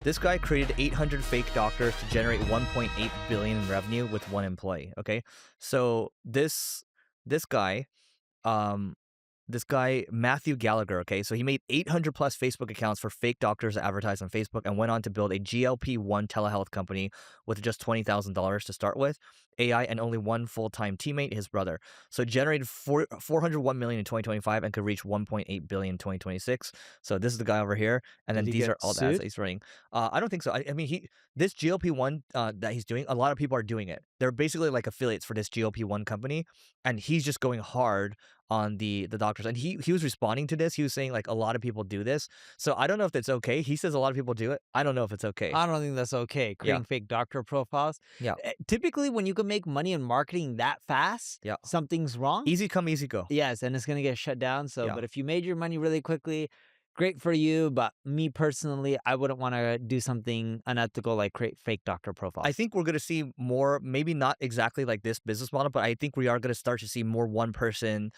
This guy created 800 fake doctors to generate 1.8 billion in revenue with one employee. Okay, so this guy, um, this guy Matthew Gallagher. Okay, so he made 800 plus Facebook accounts for fake doctors to advertise on Facebook, and went on to build a GLP-1 telehealth company with just $20,000 to start with, AI, and only one full-time teammate, his brother. So it generated 401 million in 2025 and could reach 1.8 billion in 2026. So this is the guy over here, and then Did he these get are all the ads sued? that he's running. I don't think so. I mean, this GLP-1 that he's doing, a lot of people are doing it. They're basically like affiliates for this GLP-1 company, and he's just going hard on the doctors. And he was responding to this. He was saying like a lot of people do this. So I don't know if that's okay. He says a lot of people do it. I don't know if it's okay. I don't think that's okay, Yeah. creating fake doctor profiles. Yeah. Typically, when you can make money in marketing that fast, Yeah. something's wrong. Easy come, easy go. Yes, and it's gonna get shut down. So, Yeah. but if you made your money really quickly, great for you. But me personally, I wouldn't want to do something unethical like create fake doctor profiles. I think we're going to see more, maybe not exactly like this business model, but I think we are going to start to see more one person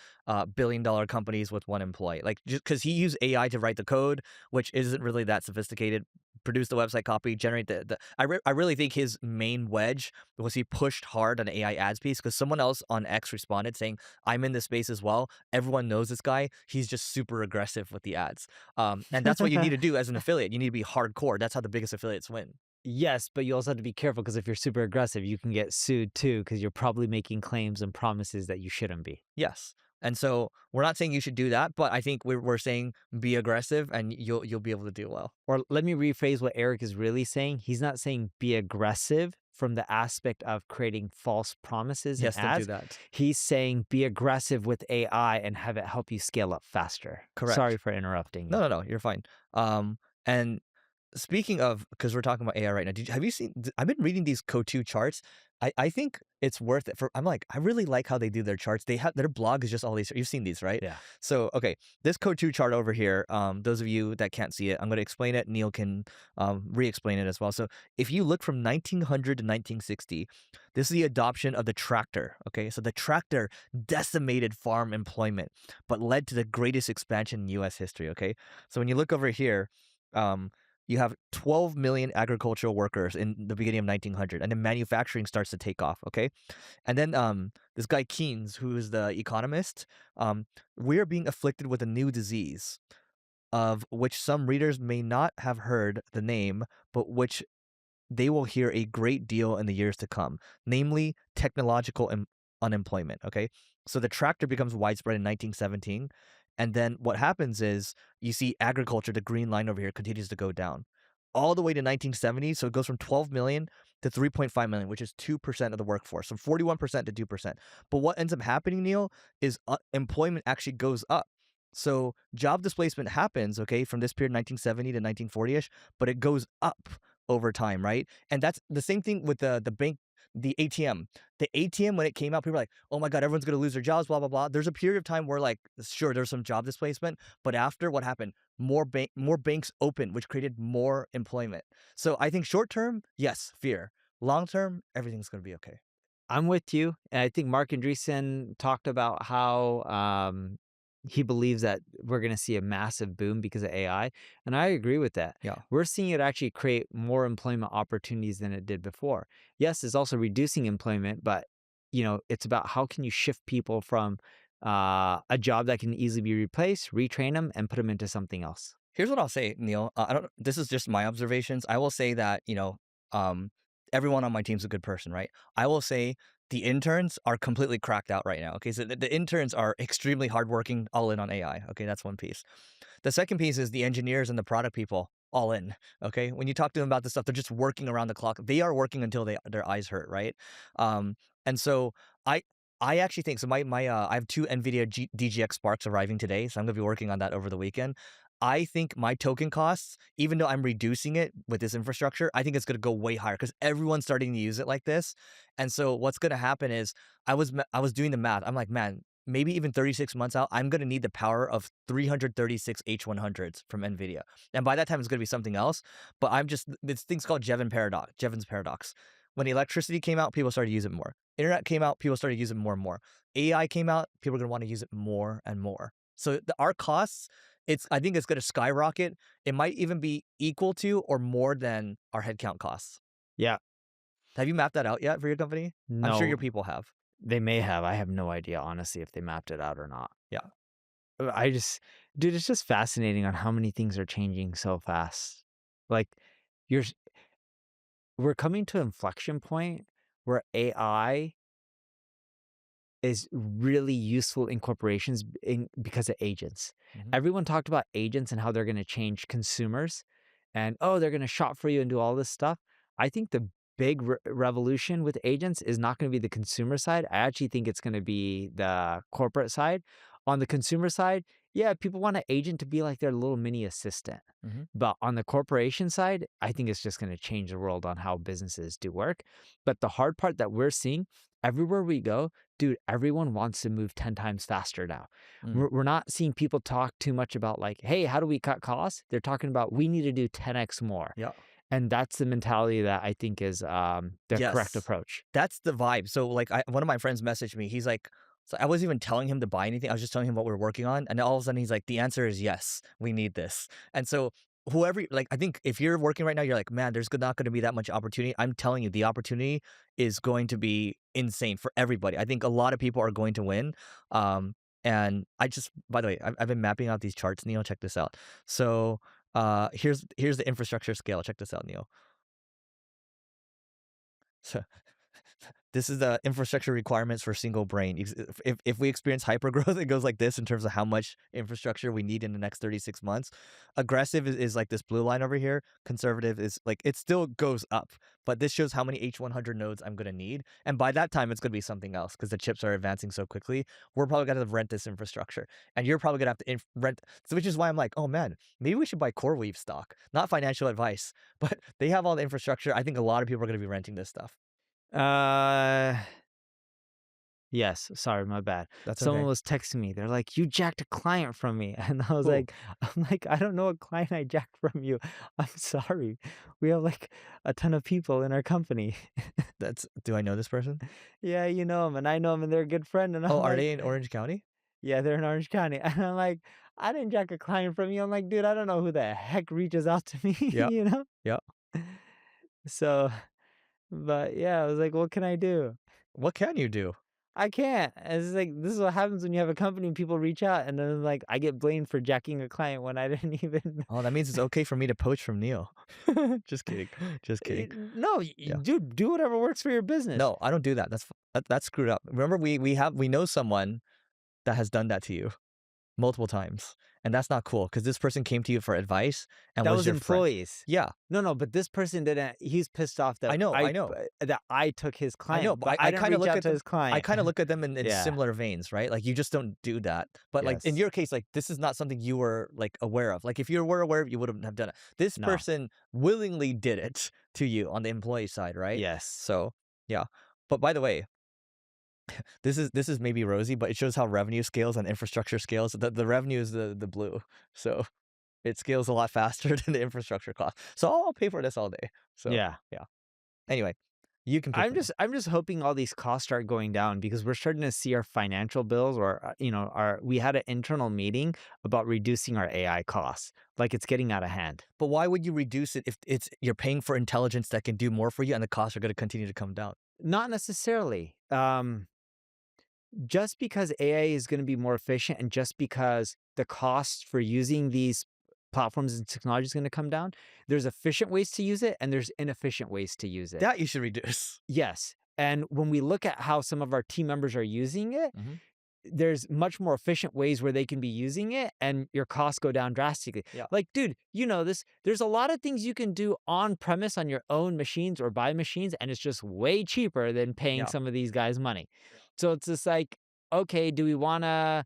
billion-dollar companies with one employee. Like, just because he used AI to write the code, which isn't really that sophisticated, produce the website copy, generate I really think his main wedge was he pushed hard on AI ads piece, because someone else on X responded saying, I'm in this space as well. Everyone knows this guy. He's just super aggressive with the ads. And that's what you need to do as an affiliate. You need to be hardcore. That's how the biggest affiliates win. Yes, but you also have to be careful because if you're super aggressive, you can get sued too because you're probably making claims and promises that you shouldn't be. Yes. And so we're not saying you should do that, but I think we're saying be aggressive and you'll be able to do well. Or let me rephrase what Eric is really saying. He's not saying be aggressive from the aspect of creating false promises and Yes, don't do ads. that. He's saying be aggressive with AI and have it help you scale up faster. Correct. Sorry for interrupting you. No, you're fine. And speaking of, because we're talking about AI right now, have you seen? I've been reading these Cotu charts. I think it's worth it. I'm like, I really like how they do their charts. They have their blog is just all these. You've seen these, right? Yeah. So okay, this Cotu chart over here. Those of you that can't see it, I'm going to explain it. Neil can re-explain it as well. So if you look from 1900 to 1960, this is the adoption of the tractor. Okay, so the tractor decimated farm employment, but led to the greatest expansion in U.S. history. Okay, so when you look over here, you have 12 million agricultural workers in the beginning of 1900, and then manufacturing starts to take off, okay? And then this guy Keynes, who is the economist, we're being afflicted with a new disease of which some readers may not have heard the name, but which they will hear a great deal in the years to come, namely technological unemployment, okay? So the tractor becomes widespread in 1917, and then what happens is you see agriculture, the green line over here, continues to go down all the way to 1970. So it goes from 12 million to 3.5 million, which is 2% of the workforce, from 41% to 2%. But what ends up happening, Neil, is employment actually goes up. So job displacement happens, okay, from this period 1970 to 1940-ish, but it goes up over time, right? And that's the same thing with the bank, the ATM. The ATM, when it came out, people were like, oh my God, everyone's going to lose their jobs, blah, blah, blah. There's a period of time where, like, sure, there's some job displacement, but after, what happened? More banks opened, which created more employment. So I think short term, yes, fear. Long term, everything's going to be okay. I'm with you. And I think Mark Andreessen talked about how he believes that we're going to see a massive boom because of AI. And I agree with that. Yeah. We're seeing it actually create more employment opportunities than it did before. Yes, it's also reducing employment, but it's about how can you shift people from a job that can easily be replaced, retrain them, and put them into something else. Here's what I'll say, Neil. This is just my observations. I will say that, everyone on my team's a good person, right? I will say the interns are completely cracked out right now. Okay, so the interns are extremely hardworking, all in on AI. Okay, that's one piece. The second piece is the engineers and the product people, all in. Okay, when you talk to them about this stuff, they're just working around the clock. They are working until their eyes hurt, right? And so I actually think so. I have two Nvidia DGX Sparks arriving today, so I'm gonna be working on that over the weekend. I think my token costs, even though I'm reducing it with this infrastructure, I think it's going to go way higher because everyone's starting to use it like this. And so what's going to happen is I was doing the math. I'm like, man, maybe even 36 months out, I'm going to need the power of 336 H100s from Nvidia. And by that time, it's going to be something else. But this thing's called Jevons paradox. When electricity came out, people started to use it more. Internet came out, people started to use it more and more. AI came out, people are going to want to use it more and more. So our costs I think it's going to skyrocket. It might even be equal to or more than our headcount costs. Yeah. Have you mapped that out yet for your company? I'm sure your No, people have. they may have. I have no idea, honestly, if they mapped it out or not. Yeah. I just, dude, it's just fascinating on how many things are changing so fast. Like, you're, s- we're coming to an inflection point where AI is really useful in corporations because of agents. Mhm. Everyone talked about agents and how they're going to change consumers and, oh, they're going to shop for you and do all this stuff. I think the big revolution with agents is not going to be the consumer side. I actually think it's going to be the corporate side. On the consumer side, yeah, people want an agent to be like their little mini assistant. Mhm. But on the corporation side, I think it's just going to change the world on how businesses do work. But the hard part that we're seeing everywhere we go, dude, everyone wants to move 10 times faster now. Mm. We're not seeing people talk too much about like, hey, how do we cut costs? They're talking about we need to do 10x more. Yeah. And that's the mentality that I think is the correct Yes. approach. That's the vibe. So, like, one of my friends messaged me. He's like, so I wasn't even telling him to buy anything. I was just telling him what we're working on, and all of a sudden he's like, "The answer is yes. We need this." And so, whoever, like, I think if you're working right now, you're like, "Man, there's not going to be that much opportunity." I'm telling you, the opportunity is going to be insane for everybody. I think a lot of people are going to win. And I just, by the way, I've been mapping out these charts, Neil. Check this out. So, here's the infrastructure scale. Check this out, Neil. So this is the infrastructure requirements for single brain. If we experience hypergrowth, it goes like this in terms of how much infrastructure we need in the next 36 months. Aggressive is like this blue line over here. Conservative is like, it still goes up, but this shows how many H100 nodes I'm going to need. And by that time, it's going to be something else because the chips are advancing so quickly. We're probably going to rent this infrastructure, and you're probably going to have to rent. So which is why I'm like, oh man, maybe we should buy CoreWeave stock. Not financial advice, but they have all the infrastructure. I think a lot of people are going to be renting this stuff. Uh, yes. Sorry, my bad. That's Someone okay. was texting me. They're like, "You jacked a client from me," and I was Who? like, "I'm like, I don't know what client I jacked from you. I'm sorry. We have like a ton of people in our company." Do I know this person? Yeah, you know him, and I know him, and they're a good friend. And Oh, I'm are like, they in Orange County? yeah, they're in Orange County. And I'm like, I didn't jack a client from you. I'm like, dude, I don't know who the heck reaches out to me, Yeah, you know? yeah. So, but yeah, I was like, what can I do? What can you do? I can't. It's like, this is what happens when you have a company and people reach out. And then, like, I get blamed for jacking a client when I didn't even. Oh, that means it's okay for me to poach from Neil. Just kidding. Just kidding. No, Yeah. dude, do whatever works for your business. No, I don't do that. That's screwed up. Remember, we know someone that has done that to you multiple times, and that's not cool because this person came to you for advice and That was was your friend. employees. Yeah, No, but this person didn't. He's pissed off that I know. that I took his I know, client, but but I I didn't kind of reach look out at to them. his client. I kind of look at them in Yeah. similar veins, right? Like you just don't do that. But like in Yes. your case, like this is not something you were like aware of. Like if you were aware of, you wouldn't have done it. This No. person willingly did it to you on the employee side, right? Yes. So yeah. But by the way, this is maybe rosy, but it shows how revenue scales and infrastructure scales. The revenue is the blue, so it scales a lot faster than the infrastructure cost. So I'll pay for this all day. So Yeah. yeah. Anyway, you can pick one. I'm just hoping all these costs start going down because we're starting to see our financial bills or our we had an internal meeting about reducing our AI costs. Like it's getting out of hand. But why would you reduce it if you're paying for intelligence that can do more for you and the costs are going to continue to come down? Not necessarily. Just because AI is going to be more efficient and just because the cost for using these platforms and technology is going to come down, there's efficient ways to use it and there's inefficient ways to use it. That you should reduce. Yes. And when we look at how some of our team members are using it, Mhm. there's much more efficient ways where they can be using it and your costs go down drastically. Yeah. Like, dude, you know this. There's a lot of things you can do on premise on your own machines or buy machines, and it's just way cheaper than paying Yeah. some of these guys money. So it's just like, okay, do we wanna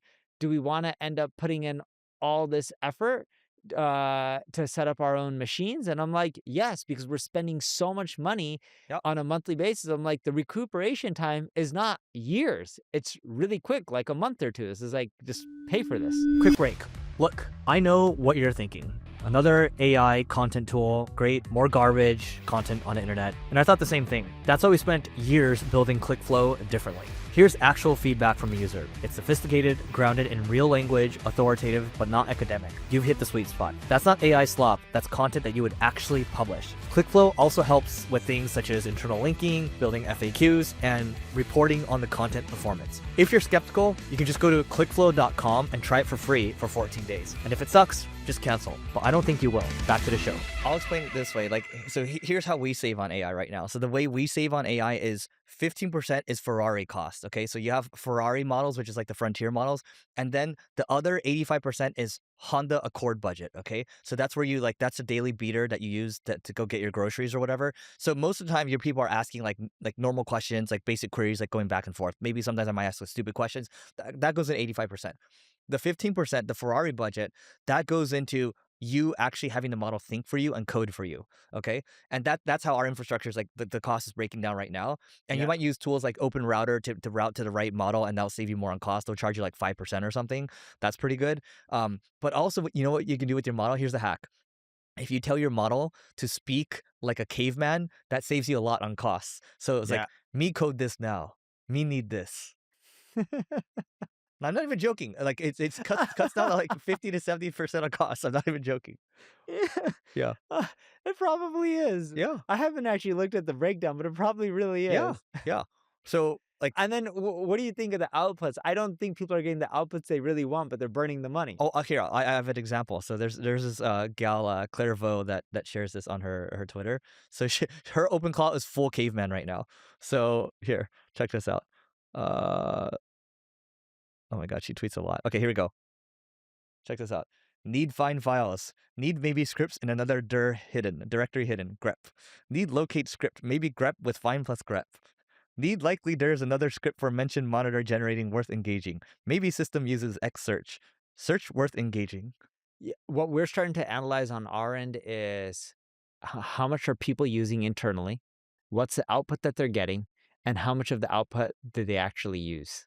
end up putting in all this effort to set up our own machines? And I'm like, yes, because we're spending so much money Yep. on a monthly basis. I'm like, the recuperation time is not years. It's really quick, like a month or two. This is like, just pay for this. Quick break. Look, I know what you're thinking. Another AI content tool, great, more garbage content on the internet. And I thought the same thing. That's why we spent years building ClickFlow differently. Here's actual feedback from a user. It's sophisticated, grounded in real language, authoritative, but not academic. You've hit the sweet spot. That's not AI slop, that's content that you would actually publish. ClickFlow also helps with things such as internal linking, building FAQs, and reporting on the content performance. If you're skeptical, you can just go to clickflow.com and try it for free for 14 days. And if it sucks, just cancel. But I don't think you will. Back to the show. I'll explain it this way. Here's how we save on AI right now. So the way we save on AI is 15% is Ferrari cost. Okay. So you have Ferrari models, which is like the frontier models. And then the other 85% is Honda Accord budget. Okay. So that's where that's a daily beater that you use to go get your groceries or whatever. So most of the time your people are asking like normal questions, like basic queries, like going back and forth. Maybe sometimes I might ask like stupid questions. That goes in 85%. The 15%, the Ferrari budget, that goes into you actually having the model think for you and code for you. Okay. And that's how our infrastructure is like the cost is breaking down right now. And you might use tools like Open Router to route to the right model, and that'll save you more on cost. They'll charge you like 5% or something. That's pretty good. But also, you know what you can do with your model? Here's the hack. If you tell your model to speak like a caveman, that saves you a lot on costs. So it's like, Yeah. me code this now. Me need this. I'm not even joking. Like it's cuts down to like 50 to 70% of costs. I'm not even joking. Yeah. Yeah. It probably is. Yeah. I haven't actually looked at the breakdown, but it probably really Yeah. is. Yeah. So like, And then what do you think of the outputs? I don't think people are getting the outputs they really want, but they're burning the money. oh, here I have an example. So there's this gal Clairvaux that shares this on her Twitter. So her open call is full caveman right now. So here, check this out. Uh, oh my god, she tweets a lot. Okay, here we go. Check this out. Need find files. Need maybe scripts in another directory hidden, grep. Need locate script, maybe grep with find plus grep. Need likely there's another script for mention monitor generating worth engaging. Maybe system uses X search. Search worth engaging. Yeah, what we're starting to analyze on our end is how much are people using internally? What's the output that they're getting? And how much of the output do they actually use?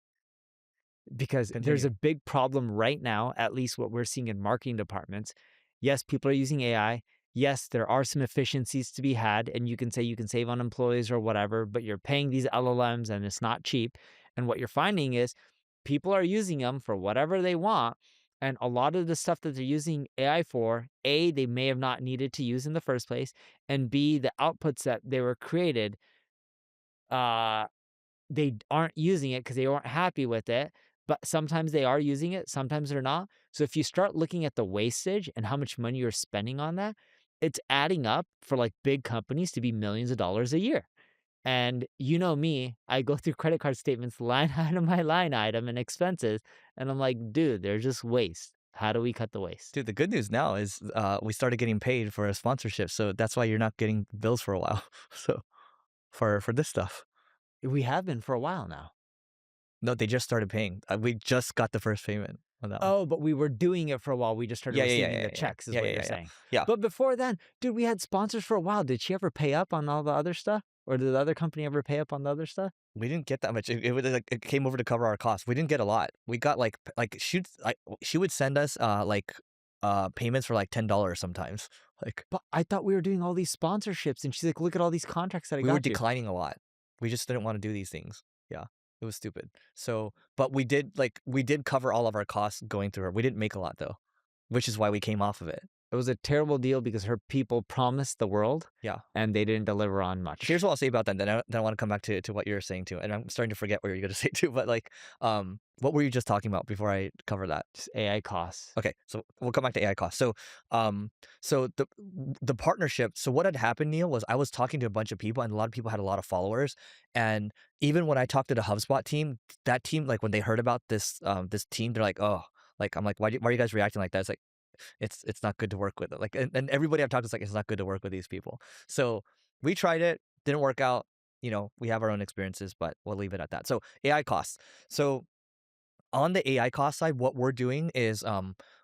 Because there's Continue. a big problem right now, at least what we're seeing in marketing departments. Yes, people are using AI. Yes, there are some efficiencies to be had, and you can say you can save on employees or whatever, but you're paying these LLMs and it's not cheap. And what you're finding is people are using them for whatever they want. And a lot of the stuff that they're using AI for, A, they may have not needed to use in the first place, and B, the outputs that they were created, uh, they aren't using it because they weren't happy with it, but sometimes they are using it, sometimes they're not. So if you start looking at the wastage and how much money you're spending on that, it's adding up for like big companies to be millions of dollars a year. And you know me, I go through credit card statements line item by line item and expenses, and I'm like, dude, they're just waste. How do we cut the waste? Dude, the good news now is we started getting paid for a sponsorship, so that's why you're not getting bills for a while. So for this stuff. We have been for a while now. No, they just started paying. We just got the first payment on that one. Oh, but we were doing it for a while. We just started Yeah, yeah, yeah, receiving yeah, the yeah, checks, is yeah, what yeah, you're yeah, yeah. saying. Yeah. But before then, dude, we had sponsors for a while. Did she ever pay up on all the other stuff? Or did the other company ever pay up on the other stuff? We didn't get that much. It was like it came over to cover our costs. We didn't get a lot. We got she would send us payments for like $10 sometimes. Like But I thought we were doing all these sponsorships. And she's like, look at all these contracts that I we were got you. declining a lot. We just didn't want to do these things. Yeah. It was stupid. So, but we did cover all of our costs going through her. We didn't make a lot though, which is why we came off of it. It was a terrible deal because her people promised the world Yeah. and they didn't deliver on much. Here's what I'll say about that. Then I want to come back to what you're saying too. And I'm starting to forget what you're going to say too. But what were you just talking about before I cover that? Just AI costs. Okay, so we'll come back to AI costs. So the partnership. So what had happened, Neil, was I was talking to a bunch of people, and a lot of people had a lot of followers. And even when I talked to the HubSpot team, that team, like when they heard about this team, they're like, oh, like I'm like, why are you guys reacting like that? It's like it's not good to work with. Like, and everybody I've talked to is like, it's not good to work with these people. So we tried it, didn't work out. We have our own experiences, but we'll leave it at that. So AI costs. So on the AI cost side, what we're doing is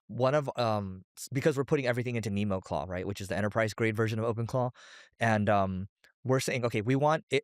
because we're putting everything into Nemo Claw, right, which is the enterprise grade version of OpenClaw, and we're saying, okay, we want the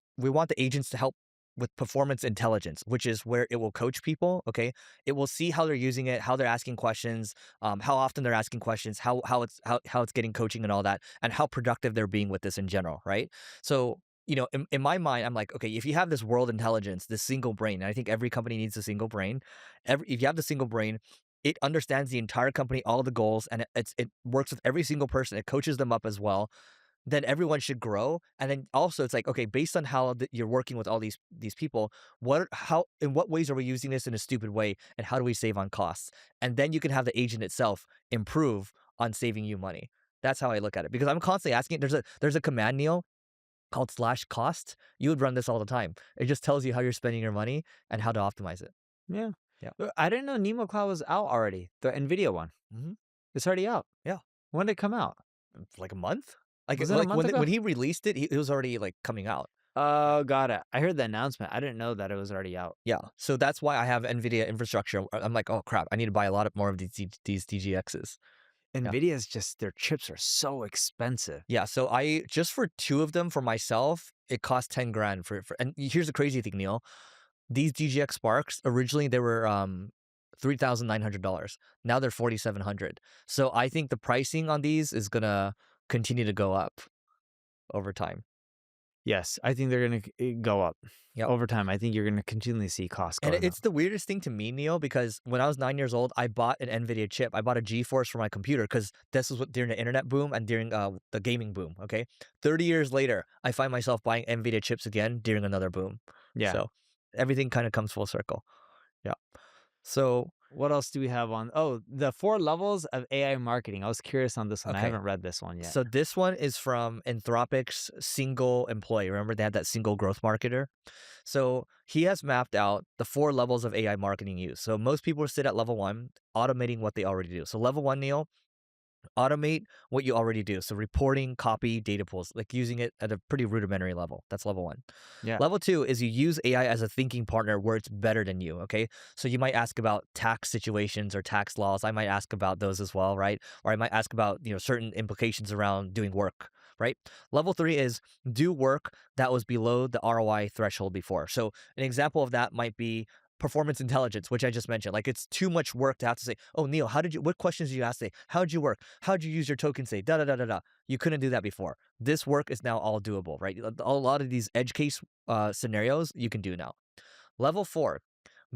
agents to help with performance intelligence, which is where it will coach people. Okay, it will see how they're using it, how they're asking questions, how often they're asking questions, how it's getting coaching and all that, and how productive they're being with this in general, right? So in my mind, I'm like, okay, if you have this world intelligence, this single brain, and I think every company needs a single brain. If you have the single brain, it understands the entire company, all the goals, and it works with every single person. It coaches them up as well. Then everyone should grow. And then also, it's like, okay, based on how you're working with all these people, in what ways are we using this in a stupid way, and how do we save on costs? And then you can have the agent itself improve on saving you money. That's how I look at it because I'm constantly asking. There's a command, Neil, called slash cost. You would run this all the time. It just tells you how you're spending your money and how to optimize it. Yeah. Yeah. I didn't know Nemo Cloud was out already, the Nvidia one. Hmm. It's already out. Yeah. When did it come out? Like a month. Like Was it a month when ago? he released it, it was already like coming out. Oh, got it. I heard the announcement. I didn't know that it was already out. Yeah. So that's why I have Nvidia infrastructure. I'm like, oh crap, I need to buy a lot of more of these DGXs. Yeah. Nvidia's just their chips are so expensive. Yeah. So I just for two of them for myself, it cost 10 grand for and here's the crazy thing, Neil. These DGX Sparks, originally they were $3,900. Now they're 4,700. So I think the pricing on these is gonna continue to go up over time. Yes, I think they're gonna go up Yep. over time. I think you're gonna continually see costs And going up. it's the weirdest thing to me, Neil, because when I was 9 years old, I bought an Nvidia chip. I bought a GeForce for my computer because this was what during the internet boom and during the gaming boom. Okay, 30 years later, I find myself buying Nvidia chips again during another boom. Yeah. So everything kind of comes full circle. Yeah. So What else do we have on? Oh, the 4 levels of AI marketing. I was curious on this one. I okay, haven't read this one yet. so this one is from Anthropic's single employee. Remember they had that single growth marketer. So he has mapped out the 4 levels of AI marketing use. So most people sit at level 1, automating what they already do. So level 1, Neil, automate what you already do. So reporting, copy, data pools, like using it at a pretty rudimentary level. That's level 1. Yeah. Level 2 is you use AI as a thinking partner where it's better than you. Okay. So you might ask about tax situations or tax laws. I might ask about those as well, right? Or I might ask about, certain implications around doing work, right? Level 3 is do work that was below the ROI threshold before. So an example of that might be performance intelligence, which I just mentioned. Like it's too much work to have to say, oh, Neil, what questions did you ask today? How did you work? How did you use your token say? Da da da da da. You couldn't do that before. This work is now all doable, right? A lot of these edge case scenarios you can do now. Level 4,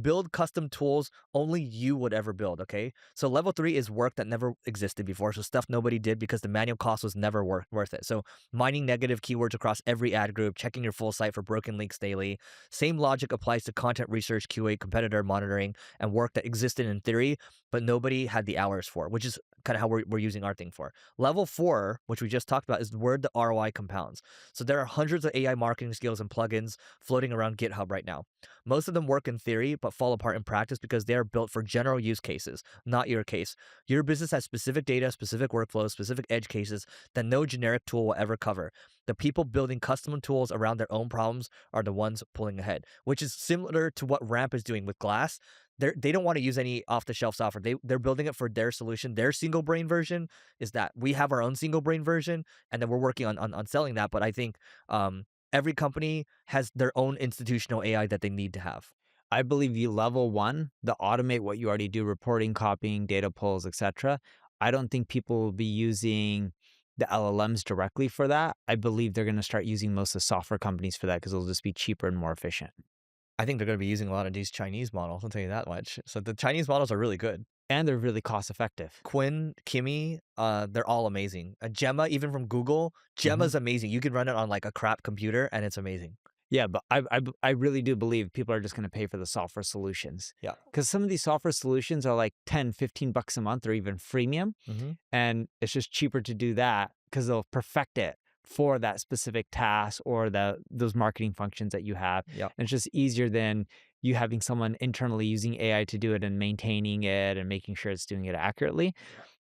build custom tools only you would ever build, okay? So level 3 is work that never existed before, so stuff nobody did because the manual cost was never worth it. So mining negative keywords across every ad group, checking your full site for broken links daily. Same logic applies to content research, QA, competitor monitoring, and work that existed in theory, but nobody had the hours for, which is kind of how we're using our thing for. Level 4, which we just talked about, is where the ROI compounds. So there are hundreds of AI marketing skills and plugins floating around GitHub right now. Most of them work in theory, but fall apart in practice because they are built for general use cases, not your case. Your business has specific data, specific workflows, specific edge cases that no generic tool will ever cover. The people building custom tools around their own problems are the ones pulling ahead, which is similar to what Ramp is doing with Glass. They don't want to use any off-the-shelf software. They're building it for their solution. Their single brain version is that we have our own single brain version, and then we're working on selling that. But I think every company has their own institutional AI that they need to have. I believe you level 1, the automate what you already do, reporting, copying, data pulls, etc. I don't think people will be using the LLMs directly for that. I believe they're going to start using most of the software companies for that because it'll just be cheaper and more efficient. I think they're going to be using a lot of these Chinese models. I'll tell you that much. So the Chinese models are really good. And they're really cost effective. Quinn, Kimi, they're all amazing. Gemma, even from Google, Gemma's amazing. You can run it on like a crap computer, and it's amazing. Yeah, but I really do believe people are just going to pay for the software solutions. Yeah. Because some of these software solutions are like 10, 15 bucks a month or even freemium. Mm-hmm. And it's just cheaper to do that because they'll perfect it for that specific task or those marketing functions that you have. Yeah. And it's just easier than you having someone internally using AI to do it and maintaining it and making sure it's doing it accurately.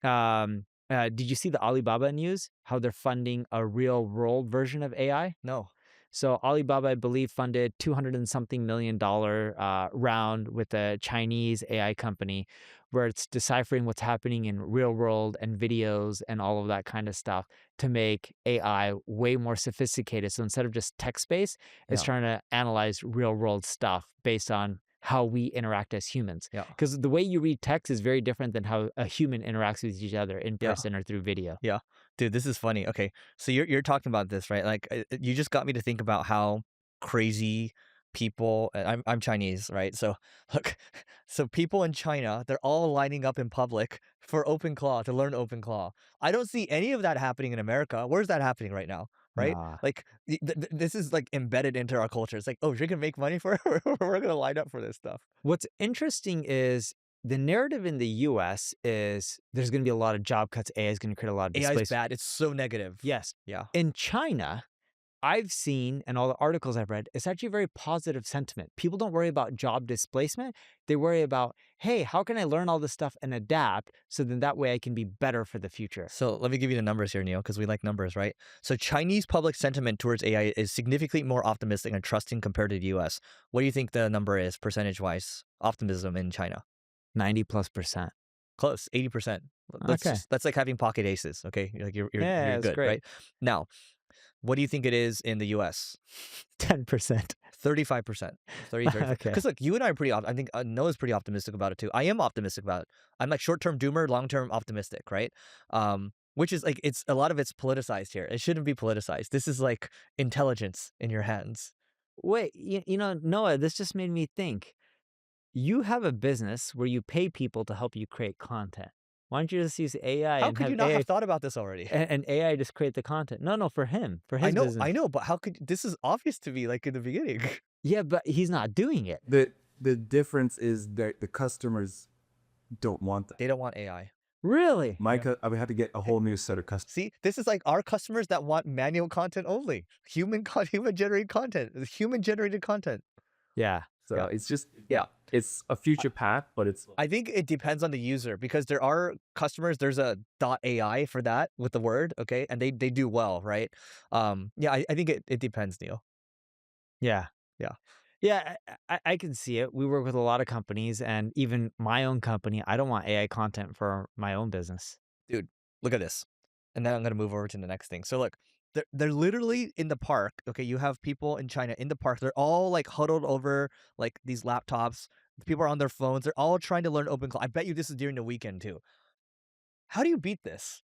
Did you see the Alibaba news? How they're funding a real world version of AI? No. So Alibaba, I believe, funded $200 and something million round with a Chinese AI company where it's deciphering what's happening in real world and videos and all of that kind of stuff to make AI way more sophisticated. So instead of just text-based, it's Yeah. trying to analyze real world stuff based on how we interact as humans. Yeah. Because the way you read text is very different than how a human interacts with each other in Yeah. person or through video. Yeah. Dude, this is funny. Okay, so you're talking about this, right? Like, you just got me to think about how crazy people. And I'm Chinese, right? So look, so people in China, they're all lining up in public for OpenClaw to learn OpenClaw. I don't see any of that happening in America. Where's that happening right now? Right? Nah. Like, this is like embedded into our culture. It's like, oh, you're gonna make money for it? We're gonna line up for this stuff. What's interesting is the narrative in the US is there's going to be a lot of job cuts. AI is going to create a lot of AI is displacement. bad. It's so negative. Yes. Yeah. In China, I've seen, and all the articles I've read, it's actually a very positive sentiment. People don't worry about job displacement. They worry about, hey, how can I learn all this stuff and adapt so then that way I can be better for the future? So let me give you the numbers here, Neil, because we like numbers, right? So Chinese public sentiment towards AI is significantly more optimistic and trusting compared to the US. What do you think the number is percentage-wise? Optimism in China. 90+%. Close, 80%. Okay. That's like having pocket aces, okay? Like you're Yeah, it's good, great. right? Now, what do you think it is in the US? 10%. 35%. 30, 35. Okay. Because look, you and I are pretty, I think Noah's pretty optimistic about it too. I am optimistic about it. I'm like short-term doomer, long-term optimistic, right? Which is like, a lot of it's politicized here. It shouldn't be politicized. This is like intelligence in your hands. Wait, Noah, this just made me think. You have a business where you pay people to help you create content. Why don't you just use AI How and could have you not AI have thought about this already? and AI just create the content? No, for him, for his business. I know, but how could, this is obvious to me like in the beginning. Yeah, but he's not doing it. The difference is that the customers don't want that. They don't want AI. Really? I would have to get a whole new set of customers. See, this is like our customers that want manual content only. Human generated content. Human generated content. Yeah. So Yeah. it's just, Yeah. it's a future path, but it's I think it depends on the user because there are customers, there's a .ai for that with the word, okay? And they do well, right? Yeah, I think it depends, Neil. Yeah. Yeah. Yeah, I can see it. We work with a lot of companies, and even my own company, I don't want AI content for my own business. Dude, look at this. And then I'm going to move over to the next thing. So look, they're literally in the park. Okay, you have people in China in the park. They're all like huddled over like these laptops. People are on their phones. They're all trying to learn OpenClaw. I bet you this is during the weekend too. How do you beat this?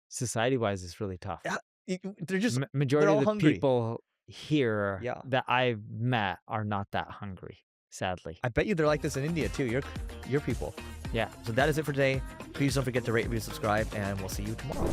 Society-wise, it's really tough. They're just Majority they're all of the hungry. people here Yeah. that I've met are not that hungry, sadly. I bet you they're like this in India too. Your people. Yeah. So that is it for today. Please don't forget to rate, review, subscribe, and we'll see you tomorrow.